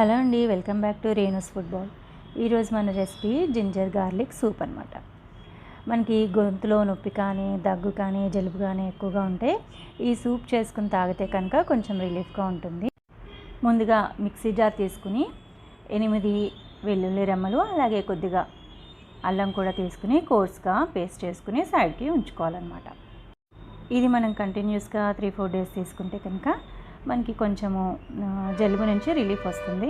Hello అండి, welcome back to Renu's football. ఈరోజు మన రెసిపీ జింజర్ గార్లిక్ సూప్ అనమాట. మనకి గొంతులో నొప్పి కానీ దగ్గు కానీ జలుబు కానీ ఎక్కువగా ఉంటే ఈ సూప్ చేసుకుని తాగితే కనుక కొంచెం రిలీఫ్గా ఉంటుంది. ముందుగా మిక్సీ జార్ తీసుకుని 8 వెల్లుల్లి రెమ్మలు అలాగే కొద్దిగా అల్లం కూడా తీసుకుని కోర్స్గా పేస్ట్ చేసుకుని సైడ్కి ఉంచుకోవాలన్నమాట. ఇది మనం కంటిన్యూస్గా 3-4 డేస్ తీసుకుంటే కనుక మనకి కొంచెము జలుబు నుంచి రిలీఫ్ వస్తుంది.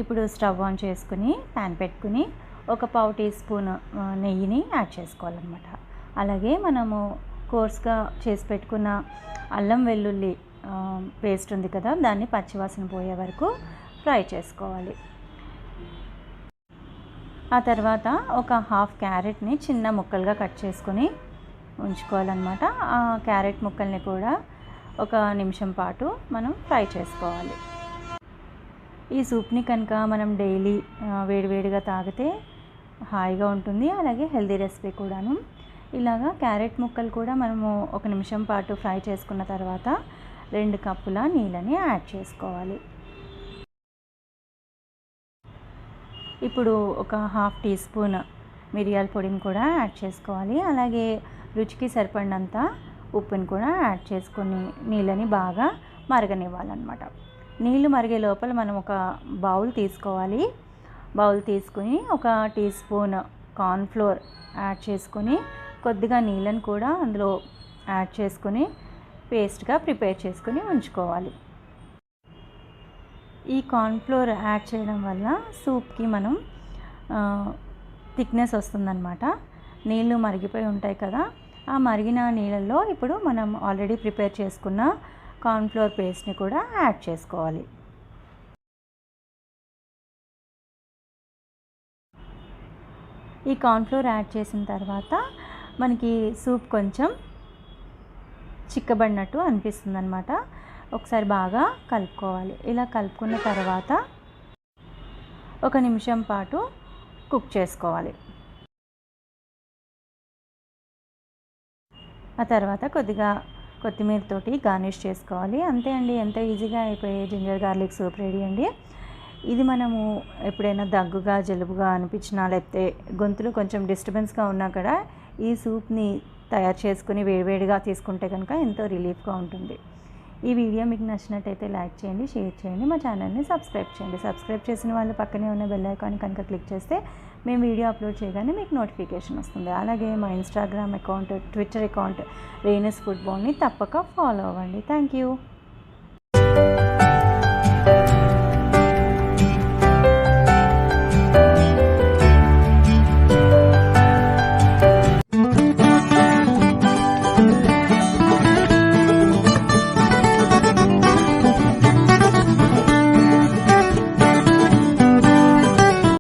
ఇప్పుడు స్టవ్ ఆన్ చేసుకుని ప్యాన్ పెట్టుకుని ఒక 1/2 టీ స్పూన్ నెయ్యిని యాడ్ చేసుకోవాలన్నమాట. అలాగే మనము కోర్స్గా చేసి పెట్టుకున్న అల్లం వెల్లుల్లి పేస్ట్ ఉంది కదా, దాన్ని పచ్చివాసన పోయే వరకు ఫ్రై చేసుకోవాలి. ఆ తర్వాత ఒక 1/2 క్యారెట్ని చిన్న ముక్కలుగా కట్ చేసుకొని ఉంచుకోవాలన్నమాట. ఆ క్యారెట్ ముక్కల్ని కూడా ఒక నిమిషం పాటు మనం ఫ్రై చేసుకోవాలి. ఈ సూప్ని కనుక మనం డైలీ వేడివేడిగా తాగితే హాయిగా ఉంటుంది, అలాగే హెల్తీ రెసిపీ కూడాను. ఇలాగా క్యారెట్ ముక్కలు కూడా మనము ఒక నిమిషం పాటు ఫ్రై చేసుకున్న తర్వాత 2 కప్పుల నీళ్ళని యాడ్ చేసుకోవాలి. ఇప్పుడు ఒక 1/2 టీ స్పూన్ మిరియాల పొడిని కూడా యాడ్ చేసుకోవాలి. అలాగే రుచికి సరిపడినంత ఉప్పుని కూడా యాడ్ చేసుకొని నీళ్ళని బాగా మరగనివ్వాలన్నమాట. నీళ్ళు మరిగే లోపల మనం ఒక బౌల్ తీసుకోవాలి. బౌల్ తీసుకుని ఒక టీ స్పూన్ కార్న్ఫ్లోర్ యాడ్ చేసుకొని కొద్దిగా నీళ్ళని కూడా అందులో యాడ్ చేసుకొని పేస్ట్గా ప్రిపేర్ చేసుకొని ఉంచుకోవాలి. ఈ కార్న్ఫ్లోర్ యాడ్ చేయడం వల్ల సూప్కి మనం థిక్నెస్ వస్తుందన్నమాట. నీళ్ళు మరిగిపోయి ఉంటాయి కదా, ఆ మరిగిన నీళ్ళల్లో ఇప్పుడు మనం ఆల్రెడీ ప్రిపేర్ చేసుకున్న కార్న్ఫ్లోర్ పేస్ట్ని కూడా యాడ్ చేసుకోవాలి. ఈ కార్న్ఫ్లోర్ యాడ్ చేసిన తర్వాత మనకి సూప్ కొంచెం చిక్కబడినట్టు అనిపిస్తుంది అన్నమాట. ఒకసారి బాగా కలుపుకోవాలి. ఇలా కలుపుకున్న తర్వాత ఒక నిమిషం పాటు కుక్ చేసుకోవాలి. ఆ తర్వాత కొద్దిగా కొత్తిమీరతోటి గార్నిష్ చేసుకోవాలి. అంతే అండి, ఎంత ఈజీగా అయిపోయే జింజర్ గార్లిక్ సూప్ రెడీ అండి. ఇది మనము ఎప్పుడైనా దగ్గుగా జలుబుగా అనిపించినా లేకపోతే గొంతులో కొంచెం డిస్టర్బెన్స్గా ఉన్నా కూడా ఈ సూప్ని తయారు చేసుకుని వేడివేడిగా తీసుకుంటే కనుక ఎంతో రిలీఫ్గా ఉంటుంది. ఈ వీడియో మీకు నచ్చినట్టయితే లైక్ చేయండి, షేర్ చేయండి, మా ఛానల్ని సబ్స్క్రైబ్ చేయండి. సబ్స్క్రైబ్ చేసిన వాళ్ళు పక్కనే ఉన్న బెల్ ఐకాన్ కనుక క్లిక్ చేస్తే మేము వీడియో అప్లోడ్ చేయగానే మీకు నోటిఫికేషన్ వస్తుంది. అలాగే మా Instagram account, Twitter account Renu's ఫుట్బాల్ని తప్పక ఫాలో అవ్వండి. Thank you.